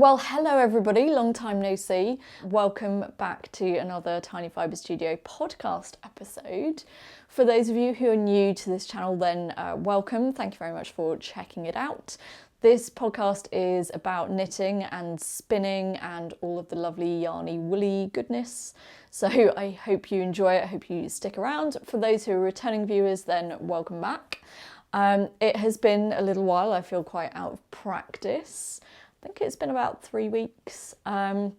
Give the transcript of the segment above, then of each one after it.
Well, hello everybody, long time no see. Welcome back to another Tiny Fibre Studio podcast episode. For those of you who are new to this channel, then welcome. Thank you very much for checking it out. This podcast is about knitting and spinning and all of the lovely yarny woolly goodness. So I hope you enjoy it, I hope you stick around. For those who are returning viewers, then welcome back. It has been a little while, I feel quite out of practice. I think it's been about 3 weeks. I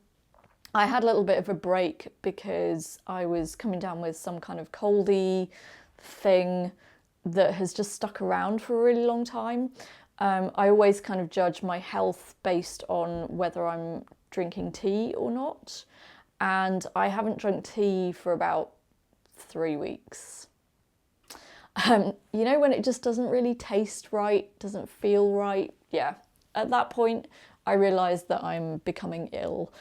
had a little bit of a break because I was coming down with some kind of coldy thing that has just stuck around for a really long time. I always kind of judge my health based on whether I'm drinking tea or not. And I haven't drunk tea for about 3 weeks. You know, when it just doesn't really taste right, doesn't feel right. Yeah, at that point, I realised that I'm becoming ill.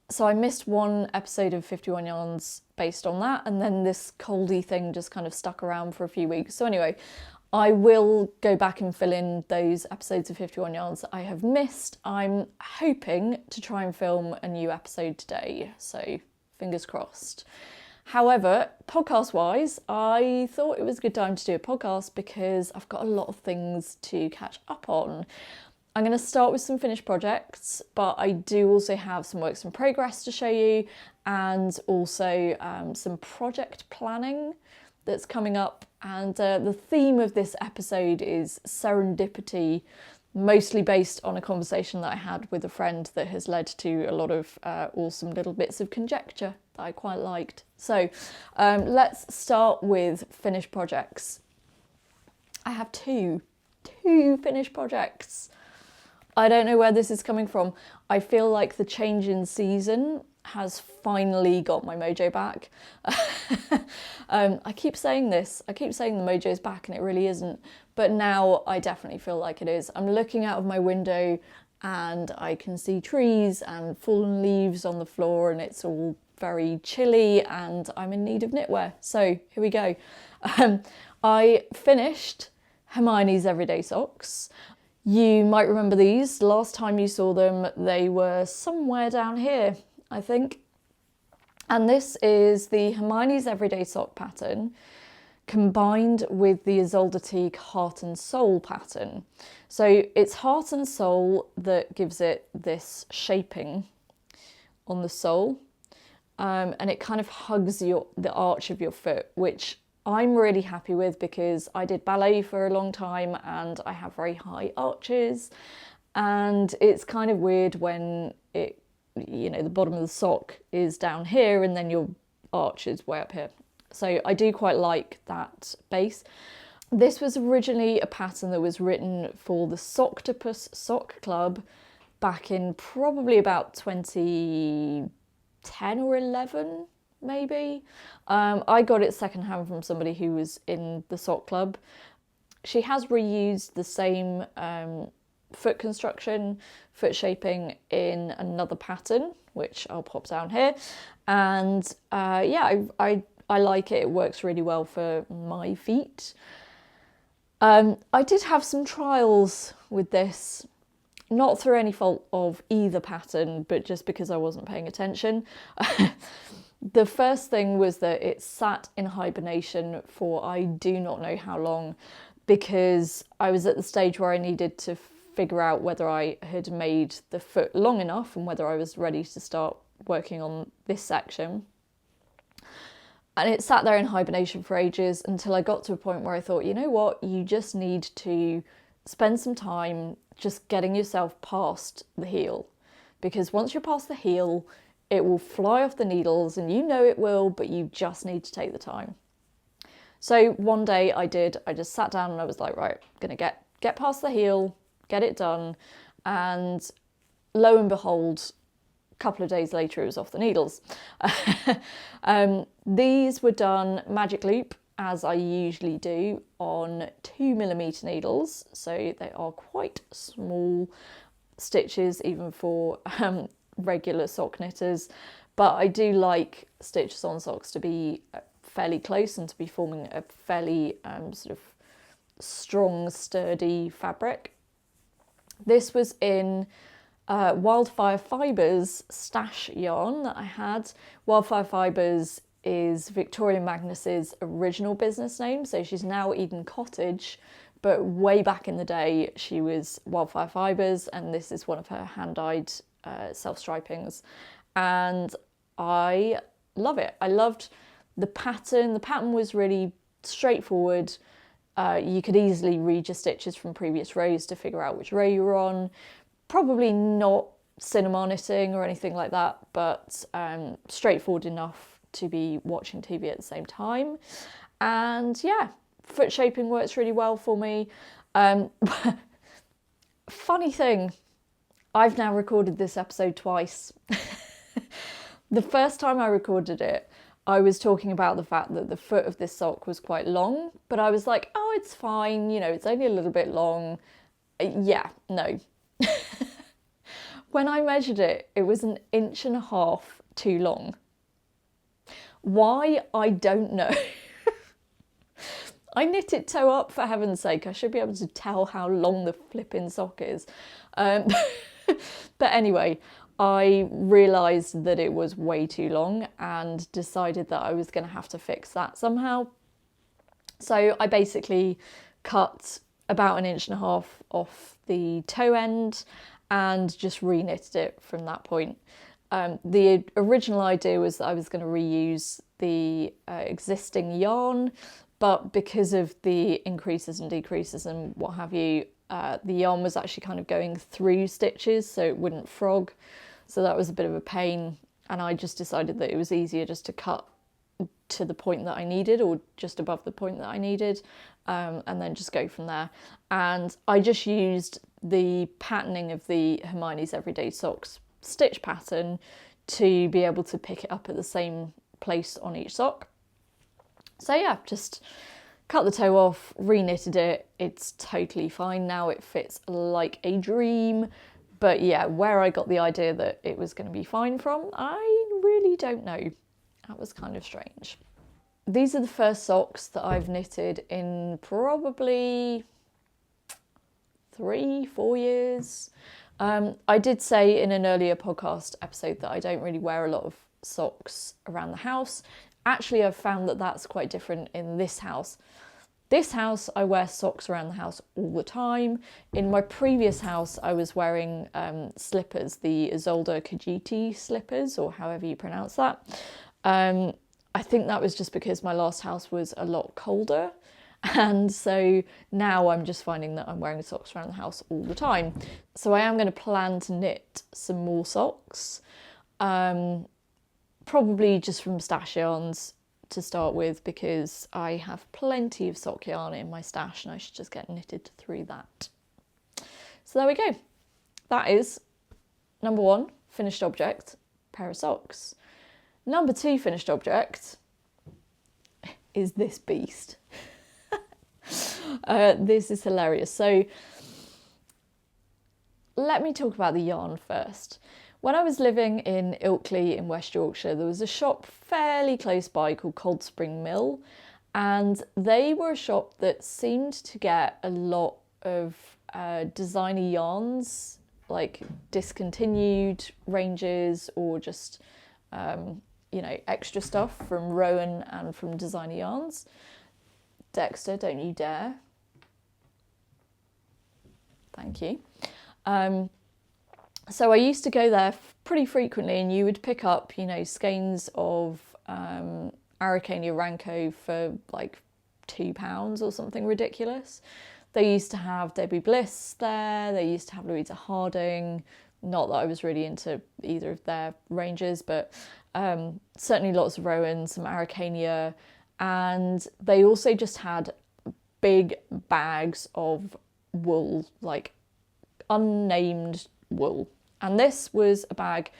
So I missed one episode of 51 Yarns based on that, and then this coldy thing just kind of stuck around for a few weeks. So anyway, I will go back and fill in those episodes of 51 Yarns that I have missed. I'm hoping to try and film a new episode today, so fingers crossed. However, podcast-wise, I thought it was a good time to do a podcast because I've got a lot of things to catch up on. I'm going to start with some finished projects, but I do also have some works in progress to show you, and also some project planning that's coming up. And the theme of this episode is serendipity, mostly based on a conversation that I had with a friend that has led to a lot of awesome little bits of conjecture that I quite liked. So let's start with finished projects. I have two finished projects. I don't know where this is coming from. I feel like the change in season has finally got my mojo back. I keep saying this. I keep saying the mojo's back and it really isn't. But now I definitely feel like it is. I'm looking out of my window and I can see trees and fallen leaves on the floor and it's all very chilly and I'm in need of knitwear. So here we go. I finished Hermione's Everyday Socks. You might remember these. Last time you saw them, they were somewhere down here, I think. And this is the Hermione's Everyday Sock pattern combined with the Ysolda Teague Heart and Soul pattern. So it's heart and soul that gives it this shaping on the sole. And it kind of hugs the arch of your foot, which I'm really happy with because I did ballet for a long time and I have very high arches, and it's kind of weird when it, you know, the bottom of the sock is down here and then your arch is way up here. So I do quite like that base. This was originally a pattern that was written for the Socktopus Sock Club back in probably about 2010 or 11. Maybe. I got it secondhand from somebody who was in the sock club. She has reused the same foot construction, foot shaping in another pattern, which I'll pop down here. And yeah, I like it. It works really well for my feet. I did have some trials with this, not through any fault of either pattern, but just because I wasn't paying attention. The first thing was that it sat in hibernation for I do not know how long, because I was at the stage where I needed to figure out whether I had made the foot long enough and whether I was ready to start working on this section. And it sat there in hibernation for ages until I got to a point where I thought, you know what, you just need to spend some time just getting yourself past the heel, because once you're past the heel, it will fly off the needles, and you know it will, but you just need to take the time. So one day I just sat down and I was like, right, I'm gonna get past the heel, get it done. And lo and behold, a couple of days later, it was off the needles. These were done magic loop, as I usually do, on 2mm needles. So they are quite small stitches, even for regular sock knitters, but I do like stitches on socks to be fairly close and to be forming a fairly sort of strong, sturdy fabric. This was in Wildfire Fibres stash yarn that I had. Wildfire Fibres is Victoria Magnus's original business name, so she's now Eden Cottage, but way back in the day she was Wildfire Fibres, and this is one of her hand-dyed self-stripings, and I love it. I loved the pattern. The pattern was really straightforward. You could easily read your stitches from previous rows to figure out which row you were on. Probably not cinema knitting or anything like that, but straightforward enough to be watching TV at the same time. And yeah, foot shaping works really well for me. Funny thing, I've now recorded this episode twice. The first time I recorded it, I was talking about the fact that the foot of this sock was quite long, but I was like, oh, it's fine, you know, it's only a little bit long. Yeah, no. When I measured it, it was 1.5 inches too long. Why? I don't know. I knit it toe up, for heaven's sake. I should be able to tell how long the flipping sock is. But anyway, I realised that it was way too long and decided that I was going to have to fix that somehow. So I basically cut about 1.5 inches off the toe end and just re-knitted it from that point. The original idea was that I was going to reuse the existing yarn, but because of the increases and decreases and what have you, the yarn was actually kind of going through stitches so it wouldn't frog. So that was a bit of a pain, and I just decided that it was easier just to cut to the point that I needed, or just above the point that I needed, and then just go from there. And I just used the patterning of the Hermione's Everyday Socks stitch pattern to be able to pick it up at the same place on each sock. So yeah, just cut the toe off, re-knitted it. It's totally fine now. It fits like a dream. But yeah, where I got the idea that it was going to be fine from, I really don't know. That was kind of strange. These are the first socks that I've knitted in probably 3-4 years. I did say in an earlier podcast episode that I don't really wear a lot of socks around the house. Actually, I've found that that's quite different in this house. This house, I wear socks around the house all the time. In my previous house, I was wearing slippers, the Ysolda Kajiti slippers, or however you pronounce that. I think that was just because my last house was a lot colder. And so now I'm just finding that I'm wearing socks around the house all the time. So I am going to plan to knit some more socks. Probably just from stash yarns to start with, because I have plenty of sock yarn in my stash and I should just get knitted through that. So there we go. That is number 1, finished object, pair of socks. Number 2 finished object is this beast. This is hilarious. So let me talk about the yarn first. When I was living in Ilkley in West Yorkshire, there was a shop fairly close by called Cold Spring Mill, and they were a shop that seemed to get a lot of designer yarns, like discontinued ranges or just, you know, extra stuff from Rowan and from designer yarns. Dexter, don't you dare. Thank you. So I used to go there pretty frequently, and you would pick up, you know, skeins of Araucania Ranco for like £2 or something ridiculous. They used to have Debbie Bliss there, they used to have Louisa Harding. Not that I was really into either of their ranges, but certainly lots of Rowan, some Araucania, and they also just had big bags of wool, like unnamed wool. And this was a bag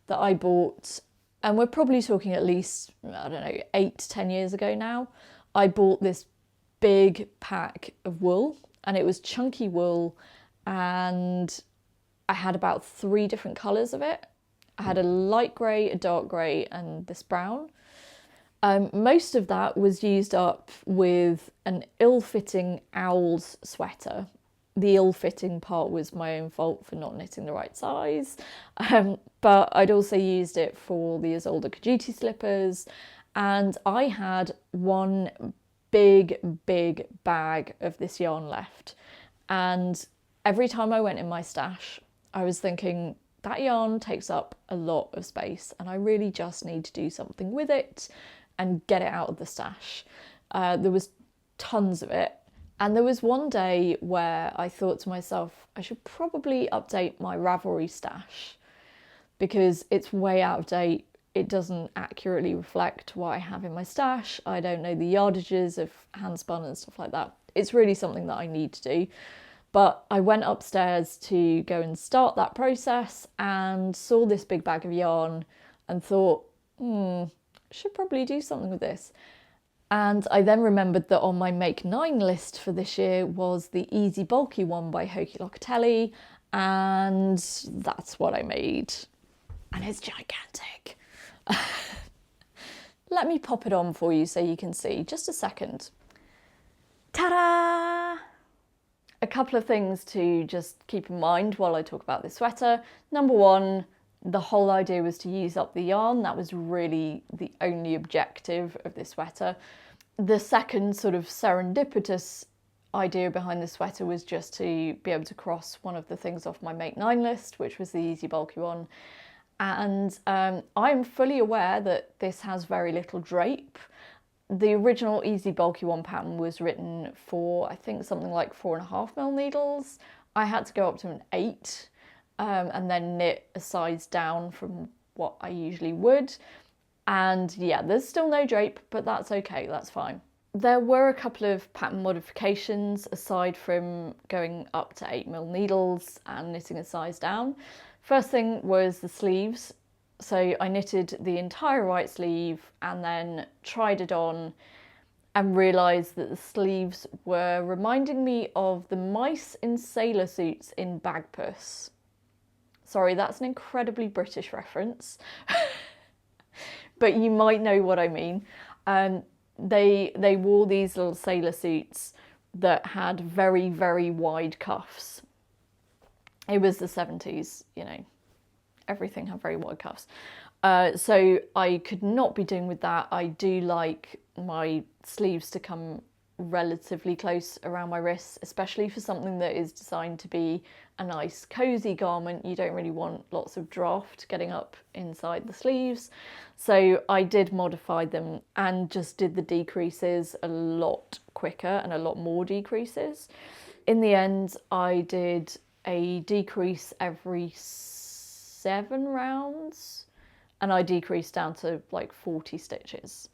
that I bought, and we're probably talking at least, I don't know, 8 to 10 years ago now. I bought this big pack of wool, and it was chunky wool, and I had about 3 different colours of it. I had a light grey, a dark grey, and this brown. Most of that was used up with an ill-fitting owl's sweater. The ill-fitting part was my own fault for not knitting the right size. But I'd also used it for the Ysolda Kajuti slippers, and I had one big bag of this yarn left. And every time I went in my stash, I was thinking, that yarn takes up a lot of space and I really just need to do something with it and get it out of the stash. There was tons of it. And there was one day where I thought to myself, I should probably update my Ravelry stash because it's way out of date. It doesn't accurately reflect what I have in my stash. I don't know the yardages of handspun and stuff like that. It's really something that I need to do. But I went upstairs to go and start that process and saw this big bag of yarn and thought, I should probably do something with this. And I then remembered that on my Make 9 list for this year was the Easy Bulky one by Hoki Locatelli, and that's what I made. And it's gigantic. Let me pop it on for you so you can see. Just a second. Ta-da! A couple of things to just keep in mind while I talk about this sweater. Number one, the whole idea was to use up the yarn. That was really the only objective of this sweater. The second sort of serendipitous idea behind the sweater was just to be able to cross one of the things off my Make 9 list, which was the Easy Bulky one. And I'm fully aware that this has very little drape. The original Easy Bulky one pattern was written for, I think, something like 4.5mm needles. I had to go up to an 8 and then knit a size down from what I usually would. And yeah, there's still no drape, but that's okay, that's fine. There were a couple of pattern modifications aside from going up to 8mm needles and knitting a size down. First thing was the sleeves. So I knitted the entire right sleeve and then tried it on and realised that the sleeves were reminding me of the mice in sailor suits in Bagpuss. Sorry, that's an incredibly British reference, but you might know what I mean. They wore these little sailor suits that had very, very wide cuffs. It was the 70s, you know, everything had very wide cuffs. So I could not be doing with that. I do like my sleeves to come relatively close around my wrists, especially for something that is designed to be a nice cozy garment. You don't really want lots of draft getting up inside the sleeves. So I did modify them and just did the decreases a lot quicker and a lot more decreases. In the end, I did a decrease every 7 rounds and I decreased down to like 40 stitches.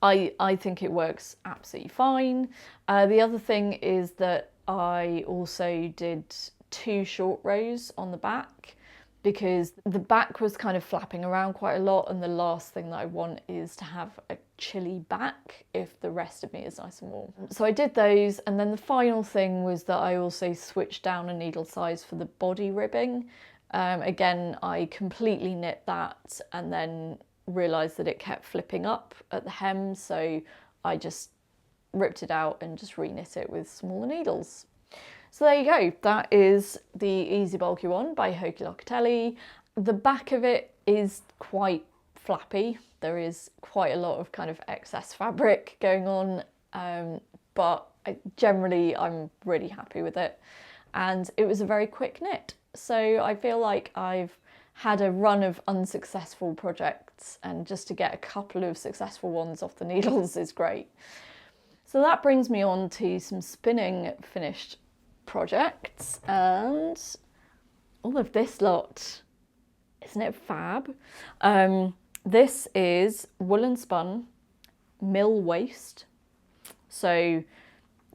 I think it works absolutely fine. The other thing is that I also did 2 short rows on the back because the back was kind of flapping around quite a lot, and the last thing that I want is to have a chilly back if the rest of me is nice and warm. So I did those, and then the final thing was that I also switched down a needle size for the body ribbing. Again, I completely knit that and then realised that it kept flipping up at the hem, so I just ripped it out and just reknit it with smaller needles. So there you go, that is the Easy Bulky one by Hoki Locatelli. The back of it is quite flappy. There is quite a lot of kind of excess fabric going on, but generally I'm really happy with it. And it was a very quick knit. So I feel like I've had a run of unsuccessful projects, and just to get a couple of successful ones off the needles is great. So that brings me on to some spinning finished projects, and all of this lot. Isn't it fab? This is woolen spun mill waist, so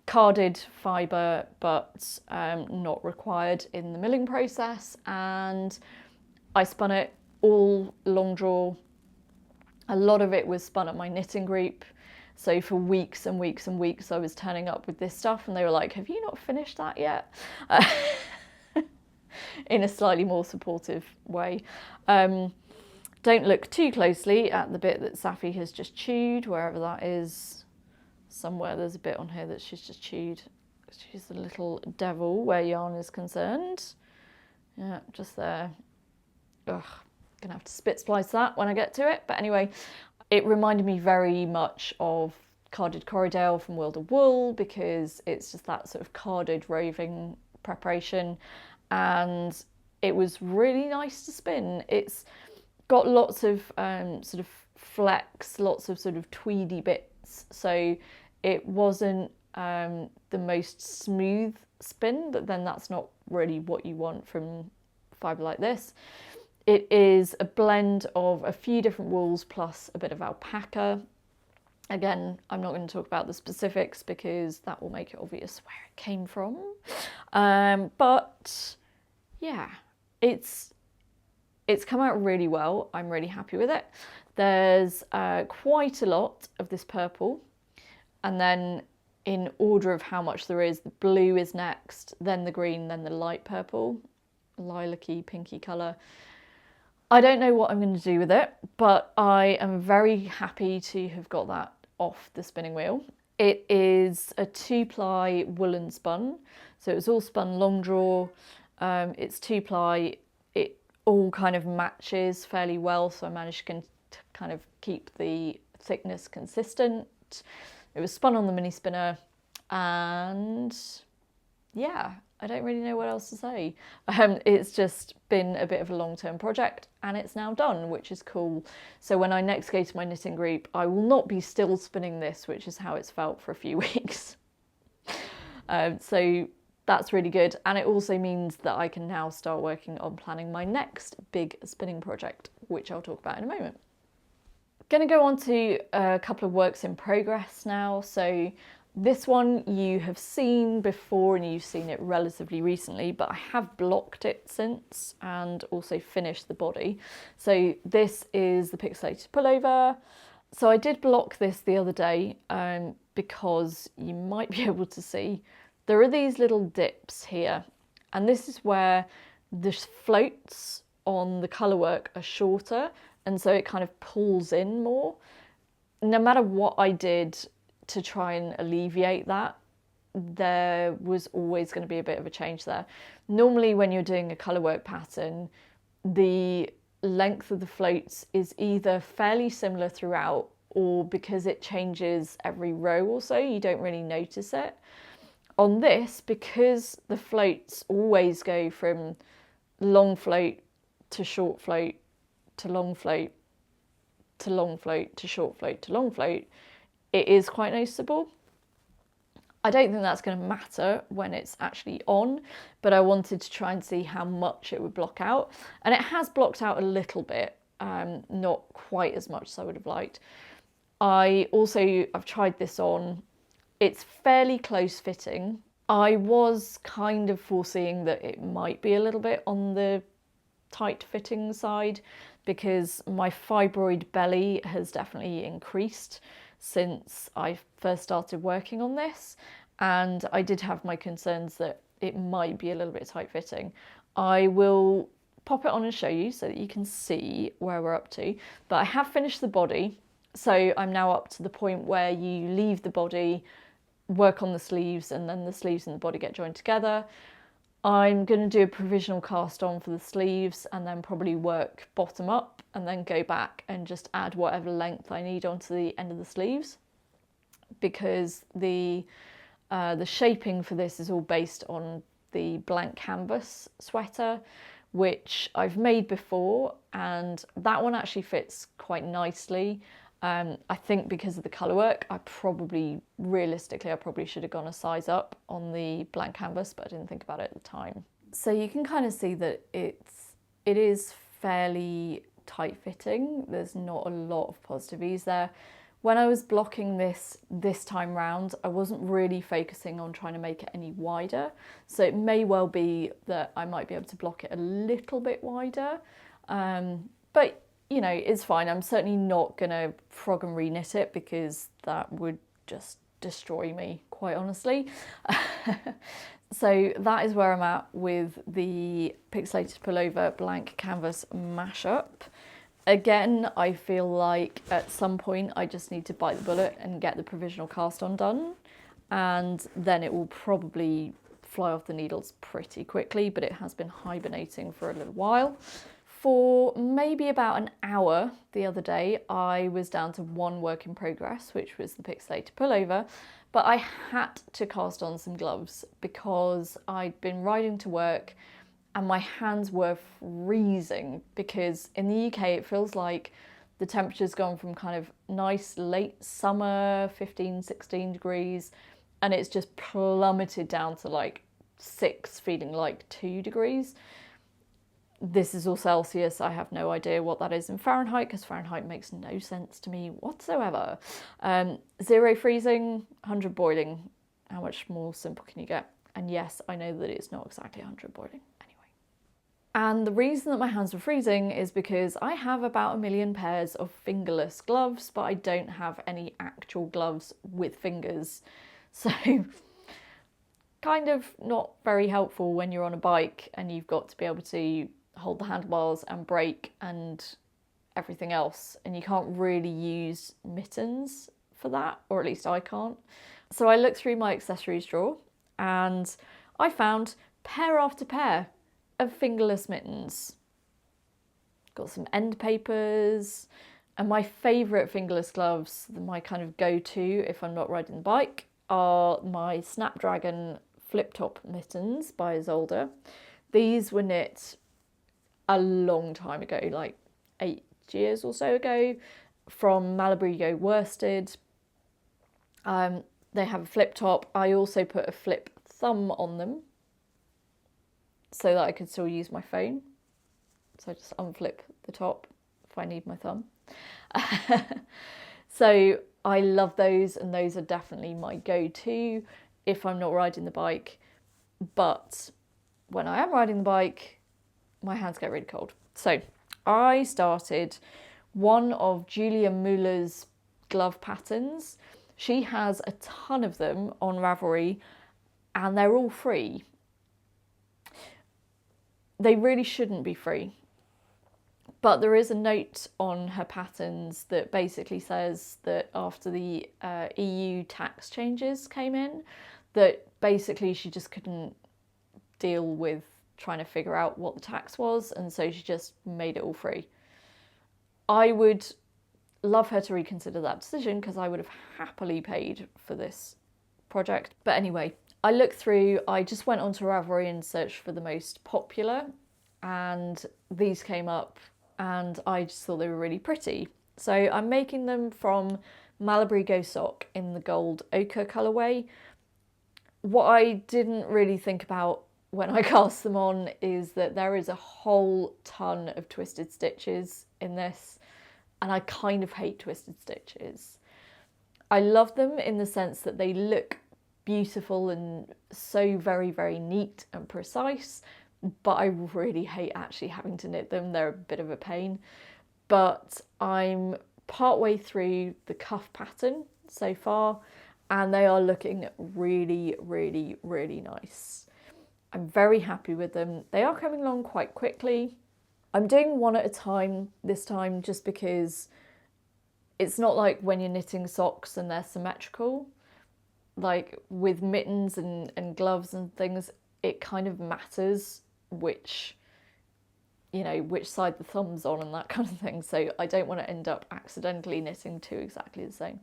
carded fibre, but not required in the milling process, and I spun it all long draw. A lot of it was spun at my knitting group, so for weeks and weeks and weeks I was turning up with this stuff and they were like, have you not finished that yet? In a slightly more supportive way. Don't look too closely at the bit that Safi has just chewed, wherever that is. Somewhere there's a bit on here that she's just chewed. She's the little devil where yarn is concerned. Yeah, just there. Ugh, gonna have to spit splice that when I get to it. But anyway, it reminded me very much of carded Corriedale from World of Wool, because it's just that sort of carded roving preparation, and it was really nice to spin. It's got lots of sort of flex, lots of sort of tweedy bits, so it wasn't the most smooth spin, but then that's not really what you want from fibre like this. It is a blend of a few different wools plus a bit of alpaca. Again, I'm not going to talk about the specifics because that will make it obvious where it came from. But yeah, it's come out really well. I'm really happy with it. There's quite a lot of this purple, and then in order of how much there is, the blue is next, then the green, then the light purple, lilac-y, pinky colour. I don't know what I'm going to do with it, but I am very happy to have got that off the spinning wheel. It is a 2-ply woolen spun, so it was all spun long draw. It's 2-ply. It all kind of matches fairly well, so I managed to kind of keep the thickness consistent. It was spun on the mini spinner, and yeah, I don't really know what else to say. It's just been a bit of a long-term project, and it's now done, which is cool. So when I next go to my knitting group, I will not be still spinning this, which is how it's felt for a few weeks. So that's really good, and it also means that I can now start working on planning my next big spinning project, which I'll talk about in a moment. Going to go on to a couple of works in progress now. So this one you have seen before, and you've seen it relatively recently, but I have blocked it since and also finished the body. So this is the Pixelated Pullover. So I did block this the other day because you might be able to see there are these little dips here, and this is where the floats on the colourwork are shorter, and so it kind of pulls in more. No matter what I did to try and alleviate that, there was always going to be a bit of a change there. Normally when you're doing a colourwork pattern, the length of the floats is either fairly similar throughout, or because it changes every row or so, you don't really notice it. On this, because the floats always go from long float to short float to long float to long float to short float to long float, it is quite noticeable. I don't think that's going to matter when it's actually on, but I wanted to try and see how much it would block out. And it has blocked out a little bit, not quite as much as I would have liked. I've tried this on. It's fairly close fitting. I was kind of foreseeing that it might be a little bit on the tight fitting side, because my fibroid belly has definitely increased since I first started working on this, and I did have my concerns that it might be a little bit tight fitting. I will pop it on and show you so that you can see where we're up to, but I have finished the body, so I'm now up to the point where you leave the body, work on the sleeves, and then the sleeves and the body get joined together. I'm going to do a provisional cast on for the sleeves, and then probably work bottom up, and then go back and just add whatever length I need onto the end of the sleeves, because the shaping for this is all based on the blank canvas sweater, which I've made before, and that one actually fits quite nicely. I think because of the colourwork, I probably should have gone a size up on the blank canvas, but I didn't think about it at the time. So you can kind of see that it is fairly tight fitting. There's not a lot of positive ease there. When I was blocking this time round, I wasn't really focusing on trying to make it any wider. So it may well be that I might be able to block it a little bit wider, but you know, it's fine. I'm certainly not going to frog and re-knit it, because that would just destroy me, quite honestly. So that is where I'm at with the Pixelated Pullover blank canvas mashup. Again, I feel like at some point I just need to bite the bullet and get the provisional cast on done. and then it will probably fly off the needles pretty quickly, but it has been hibernating for a little while. For maybe about an hour the other day, I was down to one work in progress, which was the Pixelated Pullover, but I had to cast on some gloves because I'd been riding to work and my hands were freezing, because in the UK it feels like the temperature's gone from kind of nice late summer, 15, 16 degrees, and it's just plummeted down to like 6, feeling like 2 degrees. This is all Celsius. I have no idea what that is in Fahrenheit, because Fahrenheit makes no sense to me whatsoever. 0 freezing, 100 boiling. How much more simple can you get? And yes, I know that it's not exactly 100 boiling anyway. And the reason that my hands were freezing is because I have about 1 million pairs of fingerless gloves, but I don't have any actual gloves with fingers. So kind of not very helpful when you're on a bike and you've got to be able to hold the handlebars and brake and everything else, and you can't really use mittens for that, or at least I can't. So I looked through my accessories drawer and I found pair after pair of fingerless mittens. Got some end papers, and my favourite fingerless gloves, my kind of go-to if I'm not riding the bike, are my Snapdragon Flip-Top mittens by Ysolda. These were knit a long time ago, like 8 years or so ago, from Malabrigo worsted. They have a flip top. I also put a flip thumb on them so that I could still use my phone. So I just unflip the top if I need my thumb. So I love those, and those are definitely my go-to if I'm not riding the bike. But when I am riding the bike, my hands get really cold. So I started one of Julia Muller's glove patterns. She has a ton of them on Ravelry and they're all free. They really shouldn't be free. But there is a note on her patterns that basically says that after the EU tax changes came in, that basically she just couldn't deal with trying to figure out what the tax was, and so she just made it all free. I would love her to reconsider that decision, because I would have happily paid for this project. But anyway, I looked through, I just went onto Ravelry and searched for the most popular, and these came up and I just thought they were really pretty. So I'm making them from Malabrigo sock in the gold ochre colourway. What I didn't really think about when I cast them on is that there is a whole ton of twisted stitches in this, and I kind of hate twisted stitches. I love them in the sense that they look beautiful and so very, very neat and precise, but I really hate actually having to knit them. They're a bit of a pain. But I'm partway through the cuff pattern so far, and they are looking really, really, really nice. I'm very happy with them. They are coming along quite quickly. I'm doing one at a time this time, just because it's not like when you're knitting socks and they're symmetrical. Like with mittens and gloves and things, it kind of matters which side the thumb's on and that kind of thing. So I don't want to end up accidentally knitting two exactly the same.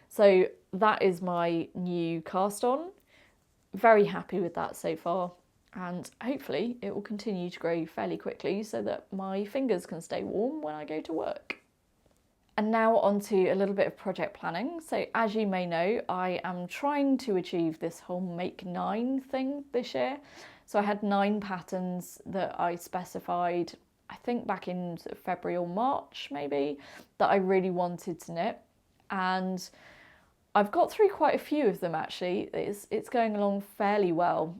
So that is my new cast on. Very happy with that so far, and hopefully it will continue to grow fairly quickly so that my fingers can stay warm when I go to work. And now on to a little bit of project planning. So as you may know, I am trying to achieve this whole make 9 thing this year. So I had 9 patterns that I specified, I think back in sort of February or March maybe, that I really wanted to knit. And I've got through quite a few of them actually. It's going along fairly well.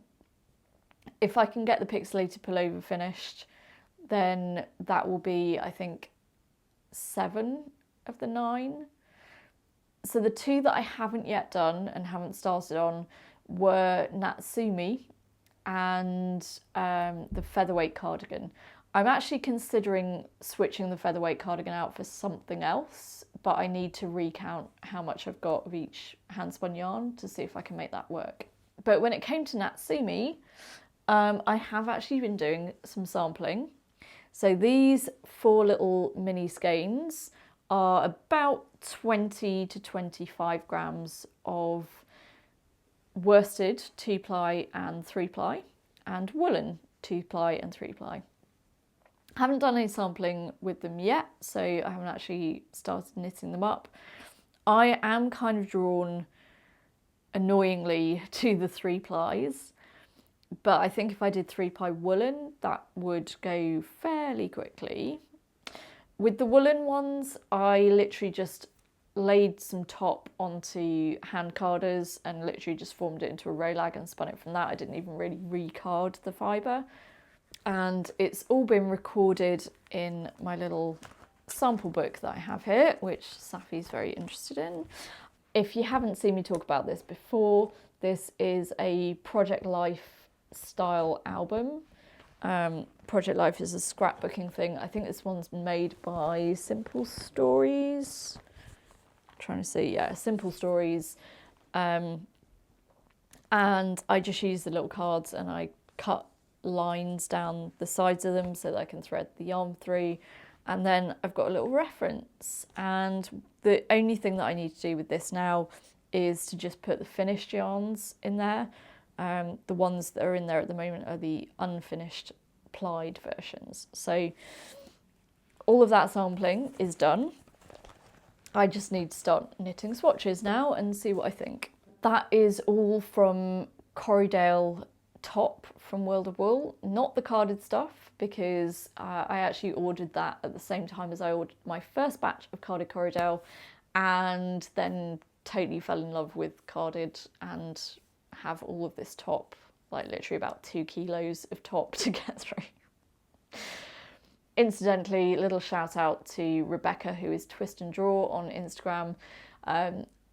If I can get the Pixelated Pullover finished, then that will be, I think, 7 of the 9. So the 2 that I haven't yet done and haven't started on were Natsumi and the featherweight cardigan. I'm actually considering switching the featherweight cardigan out for something else, but I need to recount how much I've got of each hand spun yarn to see if I can make that work. But when it came to Natsumi, I have actually been doing some sampling. So these 4 little mini skeins are about 20 to 25 grams of worsted 2-ply and 3-ply and woolen 2-ply and 3-ply. I haven't done any sampling with them yet, so I haven't actually started knitting them up. I am kind of drawn, annoyingly, to the 3-plies, but I think if I did 3-ply woolen, that would go fairly quickly. With the woolen ones, I literally just laid some top onto hand carders and literally just formed it into a rowlag and spun it from that. I didn't even really recard the fibre. And it's all been recorded in my little sample book that I have here, which Safi's very interested in. If you haven't seen me talk about this before, this is a Project Life style album. Project Life is a scrapbooking thing. I think this one's made by Simple Stories. Trying to see, yeah, Simple Stories. And I just use the little cards and I cut lines down the sides of them so that I can thread the yarn through. And then I've got a little reference. And the only thing that I need to do with this now is to just put the finished yarns in there. The ones that are in there at the moment are the unfinished plied versions. So all of that sampling is done. I just need to start knitting swatches now and see what I think. That is all from Corriedale top from World of Wool, not the carded stuff, because I actually ordered that at the same time as I ordered my first batch of carded Corriedale, and then totally fell in love with carded and have all of this top, like literally about 2 kilos of top to get through. Incidentally, little shout out to Rebecca, who is Twist and Draw on Instagram.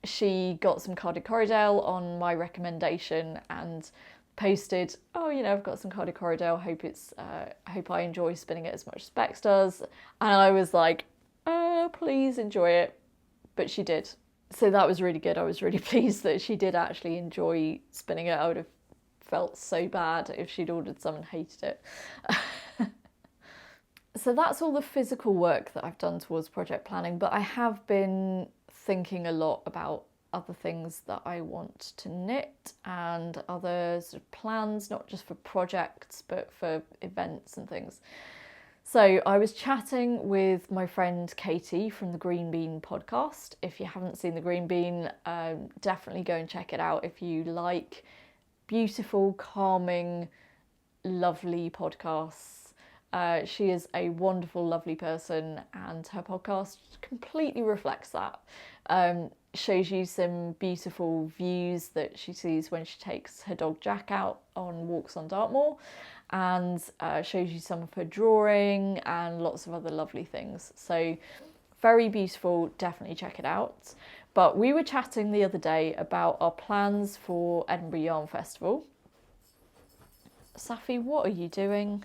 She got some carded Corriedale on my recommendation and posted, oh, you know, I've got some carded Corriedale, hope I enjoy spinning it as much as Bex does. And I was like, please enjoy it. But she did. So that was really good. I was really pleased that she did actually enjoy spinning it. I would have felt so bad if she'd ordered some and hated it. So that's all the physical work that I've done towards project planning, but I have been thinking a lot about other things that I want to knit and other sort of plans, not just for projects, but for events and things. So I was chatting with my friend Katie from the Green Bean podcast. If you haven't seen the Green Bean, definitely go and check it out if you like beautiful, calming, lovely podcasts. She is a wonderful, lovely person, and her podcast completely reflects that. Shows you some beautiful views that she sees when she takes her dog Jack out on walks on Dartmoor, and shows you some of her drawing and lots of other lovely things. So very beautiful, definitely check it out. But we were chatting the other day about our plans for Edinburgh Yarn Festival. Safi, what are you doing?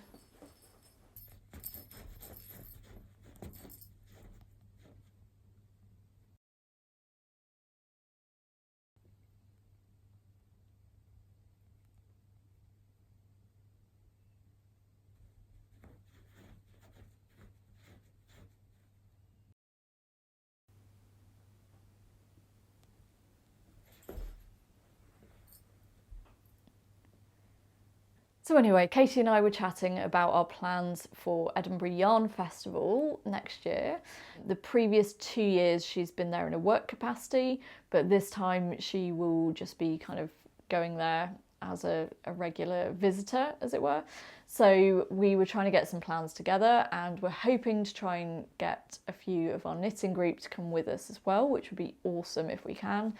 So anyway, Katie and I were chatting about our plans for Edinburgh Yarn Festival next year. The previous 2 years she's been there in a work capacity, but this time she will just be kind of going there as a regular visitor, as it were. So we were trying to get some plans together, and we're hoping to try and get a few of our knitting group to come with us as well, which would be awesome if we can.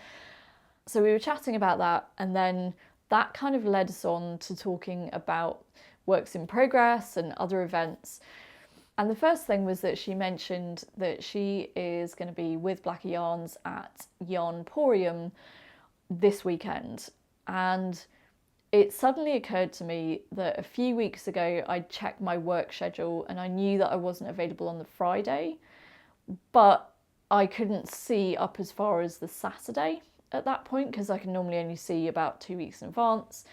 So we were chatting about that, and then that kind of led us on to talking about works in progress and other events. And the first thing was that she mentioned that she is going to be with Blacker Yarns at Yarnporium this weekend. And it suddenly occurred to me that a few weeks ago I'd checked my work schedule and I knew that I wasn't available on the Friday. But I couldn't see up as far as the Saturday at that point because I can normally only see about 2 weeks in advance.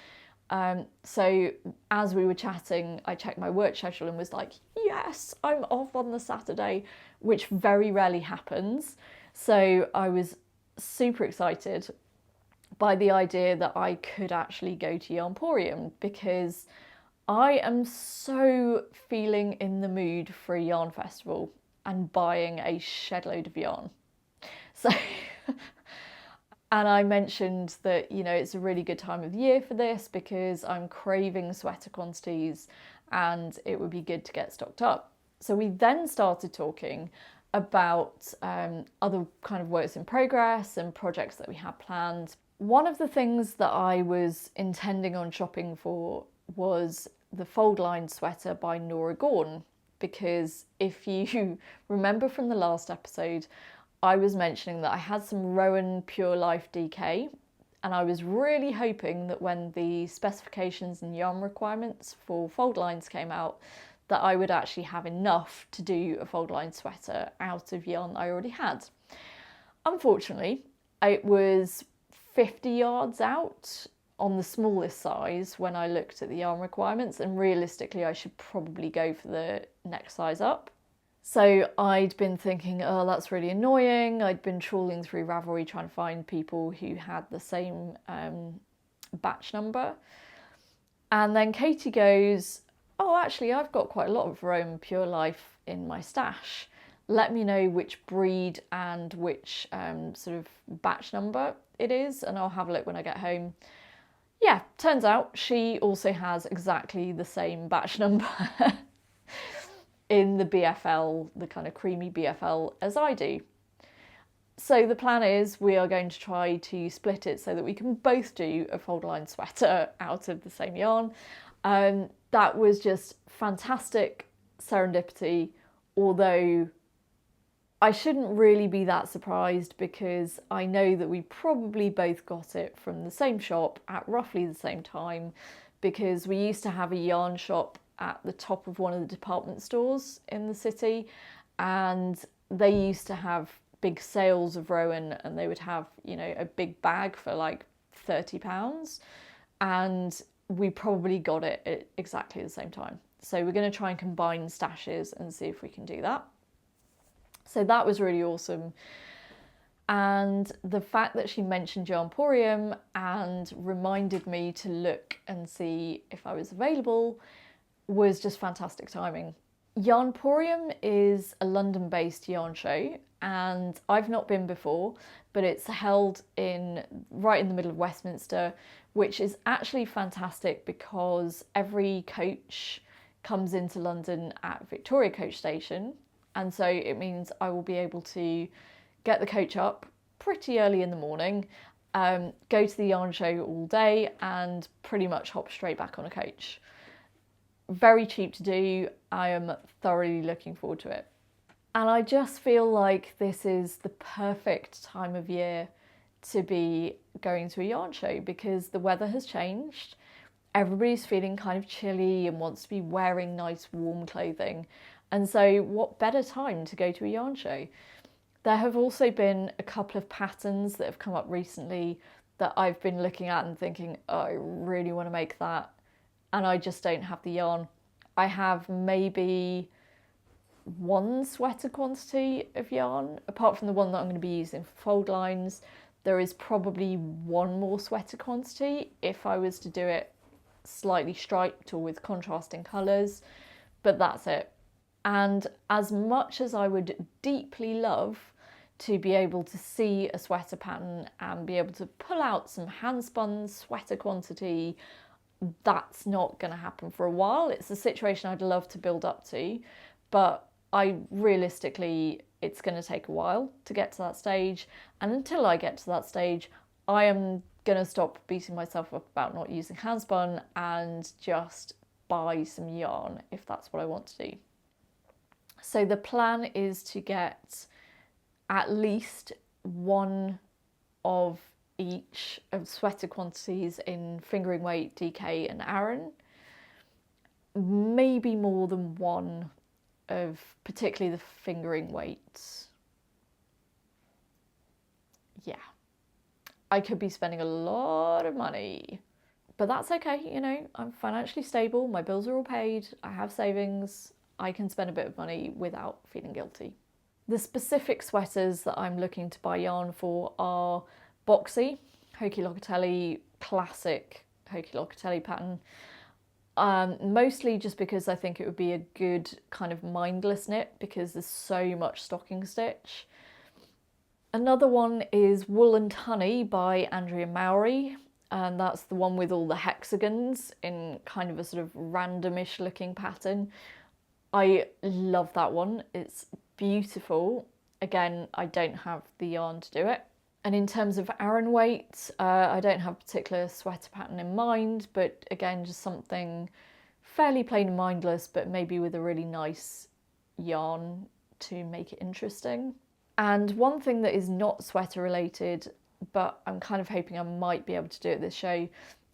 So as we were chatting, I checked my work schedule and was like, yes, I'm off on the Saturday, which very rarely happens. So I was super excited by the idea that I could actually go to Yarnporium because I am so feeling in the mood for a yarn festival and buying a shed load of yarn. So, and I mentioned that, you know, it's a really good time of year for this because I'm craving sweater quantities and it would be good to get stocked up. So we then started talking about other kind of works in progress and projects that we had planned. One of the things that I was intending on shopping for was the Foldlines sweater by Nora Gorn, because if you remember from the last episode, I was mentioning that I had some Rowan Pure Life DK, and I was really hoping that when the specifications and yarn requirements for Foldlines came out, that I would actually have enough to do a Foldline sweater out of yarn I already had. Unfortunately, it was 50 yards out on the smallest size when I looked at the yarn requirements, and realistically I should probably go for the next size up. So I'd been thinking, oh, that's really annoying. I'd been trawling through Ravelry trying to find people who had the same batch number. And then Katie goes, oh, actually, I've got quite a lot of Rowan Pure Life in my stash. Let me know which breed and which sort of batch number it is, and I'll have a look when I get home. Yeah, turns out she also has exactly the same batch number in the BFL, the kind of creamy BFL, as I do. So the plan is we are going to try to split it so that we can both do a Foldline sweater out of the same yarn. That was just fantastic serendipity, although I shouldn't really be that surprised because I know that we probably both got it from the same shop at roughly the same time, because we used to have a yarn shop at the top of one of the department stores in the city, and they used to have big sales of Rowan, and they would have, you know, a big bag for like £30, and we probably got it at exactly the same time. So we're going to try and combine stashes and see if we can do that. So that was really awesome. And the fact that she mentioned Yarnporium and reminded me to look and see if I was available was just fantastic timing. Yarnporium is a London-based yarn show, and I've not been before, but it's held right in the middle of Westminster, which is actually fantastic because every coach comes into London at Victoria Coach Station, and so it means I will be able to get the coach up pretty early in the morning, go to the yarn show all day, and pretty much hop straight back on a coach. Very cheap to do. I am thoroughly looking forward to it. And I just feel like this is the perfect time of year to be going to a yarn show because the weather has changed. Everybody's feeling kind of chilly and wants to be wearing nice warm clothing. And so what better time to go to a yarn show? There have also been a couple of patterns that have come up recently that I've been looking at and thinking, oh, I really want to make that, and I just don't have the yarn. I have maybe one sweater quantity of yarn, apart from the one that I'm going to be using for Foldlines. There is probably one more sweater quantity if I was to do it slightly striped or with contrasting colours, but that's it. And as much as I would deeply love to be able to see a sweater pattern and be able to pull out some hand-spun sweater quantity, that's not going to happen for a while. It's a situation I'd love to build up to, but realistically, it's going to take a while to get to that stage. And until I get to that stage, I am going to stop beating myself up about not using handspun and just buy some yarn if that's what I want to do. So the plan is to get at least one of each of sweater quantities in fingering weight, DK and Aran. Maybe more than one of particularly the fingering weights. yeah, I could be spending a lot of money. But that's okay, you know, I'm financially stable, my bills are all paid, I have savings, I can spend a bit of money without feeling guilty. The specific sweaters that I'm looking to buy yarn for are boxy, Hoki Locatelli, classic Hoki Locatelli pattern. Mostly just because I think it would be a good kind of mindless knit because there's so much stocking stitch. Another one is Wool and Honey by Andrea Mowy, and that's the one with all the hexagons in kind of a sort of randomish looking pattern. I love that one, it's beautiful. Again, I don't have the yarn to do it. And in terms of Aran weight, I don't have a particular sweater pattern in mind, but again, just something fairly plain and mindless, but maybe with a really nice yarn to make it interesting. And one thing that is not sweater related, but I'm kind of hoping I might be able to do at this show,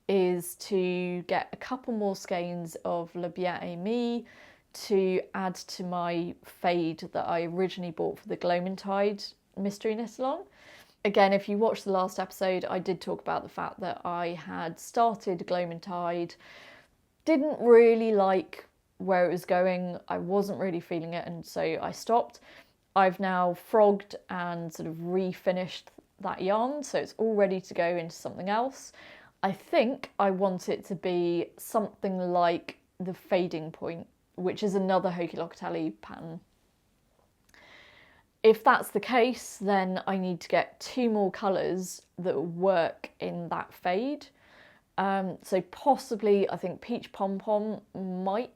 is to get a couple more skeins of Le Bien Aimé to add to my fade that I originally bought for the Gloamintide mystery knit along. Again, if you watched the last episode, I did talk about the fact that I had started Gloamintide, didn't really like where it was going, I wasn't really feeling it, and so I stopped. I've now frogged and sort of refinished that yarn, so it's all ready to go into something else. I think I want it to be something like the Fading Point, which is another Hoki Locatelli pattern. If that's the case, then I need to get 2 more colours that work in that fade. So possibly, I think Peach Pom Pom might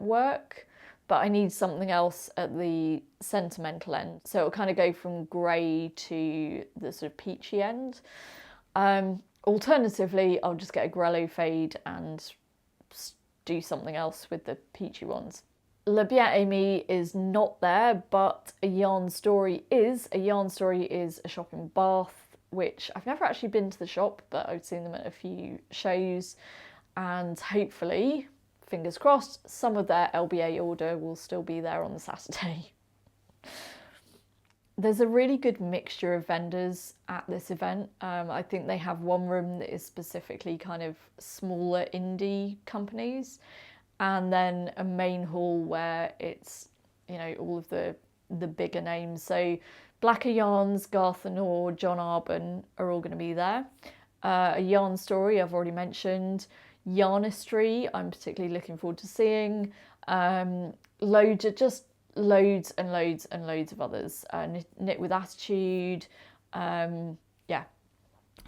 work, but I need something else at the sentimental end. So it'll kind of go from grey to the sort of peachy end. Alternatively, I'll just get a Grello fade and do something else with the peachy ones. Le Bien Aimé is not there, but A Yarn Story is. A Yarn Story is a shop in Bath, which I've never actually been to the shop, but I've seen them at a few shows, and hopefully, fingers crossed, some of their LBA order will still be there on the Saturday. There's a really good mixture of vendors at this event. I think they have one room that is specifically kind of smaller indie companies, and then a main hall where it's, you know, all of the bigger names. So Blacker Yarns, Garth and Orr, John Arbon are all going to be there. A Yarn Story I've already mentioned. Yarnistry I'm particularly looking forward to seeing. Loads and loads and loads of others. Knit with Attitude. Yeah,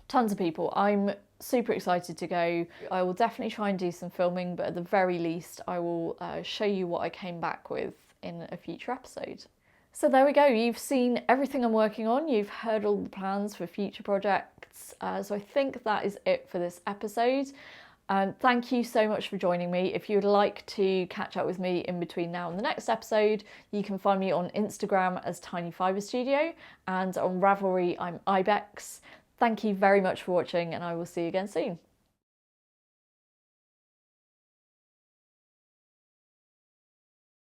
tons of people. I'm super excited to go. I will definitely try and do some filming, but at the very least I will show you what I came back with in a future episode. So there we go, you've seen everything I'm working on, you've heard all the plans for future projects, so I think that is it for this episode. Thank you so much for joining me. If you would like to catch up with me in between now and the next episode, you can find me on Instagram as tinyfibrestudio, and on Ravelry I'm Ibex. Thank you very much for watching, and I will see you again soon.